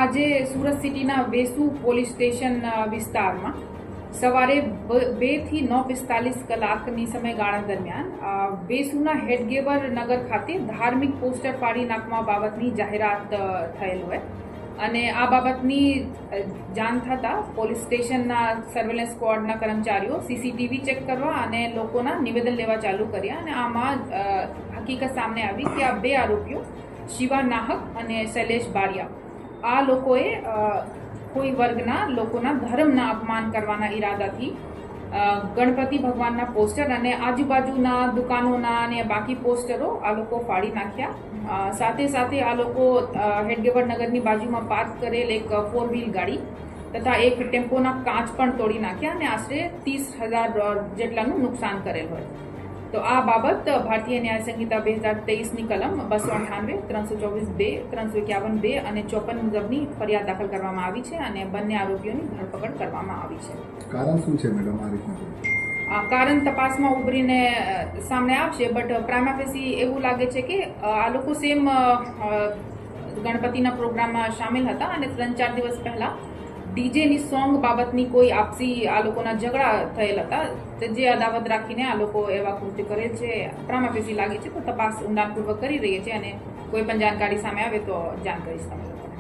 આજે સુરત સિટીના Vesu police station વિસ્તારમાં સવારે 2 થી 9:45 કલાકની સમયગાળા દરમિયાન વેસુના હેડગેવર નગર ખાતે ધાર્મિક પોસ્ટર ફાડી નાખવા બાબતની જાહેરાત થયેલ હોય અને આ બાબતની જાણ થતાં પોલીસ સ્ટેશનના સર્વેલન્સ સ્ક્વોડના કર્મચારીઓ સીસીટીવી ચેક કરવા અને લોકોના નિવેદન લેવા ચાલુ કર્યા અને આમાં હકીકત સામે આવી કે આ 2 આરોપીઓ શિવા નાહક અને શૈલેષ બારિયા આ લોકોએ કોઈ વર્ગના લોકોના ધર્મના અપમાન કરવાના ઈરાદાથી ગણપતિ ભગવાનના પોસ્ટર અને આજુબાજુના દુકાનોના અને બાકી પોસ્ટરો આ લોકો ફાડી નાખ્યા। સાથે સાથે આ લોકો હેડગેવર નગરની બાજુમાં પાર્ક કરેલ એક 4-વ્હીલ ગાડી તથા એક ટેમ્પોના કાચ પણ તોડી નાખ્યા અને આશરે 30,000 જેટલાનું નુકસાન કરેલ હોય। તો આ બાબત ભારતીય ન્યાય સંહિતા 2023ની કલમ 298, 324(2), 351(2) અને 54 મુજબની ફરિયાદ દાખલ કરવામાં આવી છે અને બંને આરોપીઓની ધરપકડ કરવામાં આવી છે। કારણ શું છે મેડમ આ રીતના? કારણ તપાસમાં ઉભરીને સામે આવશે, બટ પ્રાઇમા ફેસી એવું લાગે છે કે આ લોકો સેમ ગણપતિના પ્રોગ્રામમાં સામેલ હતા અને 3-4 દિવસ પહેલા ડીજેની સોંગ બાબતની કોઈ આપસી આ લોકોના ઝઘડા થયેલ હતા, જે અદાવત રાખીને આ લોકો એવા કૃત્ય કરેલ છે। પ્રાઇમા ફેસી લાગે છે તો તપાસ ઊંડાણપૂર્વક કરી રહી છે અને કોઈ પણ જાણકારી સામે આવે તો જાણ કરીશ તમે લોકોને।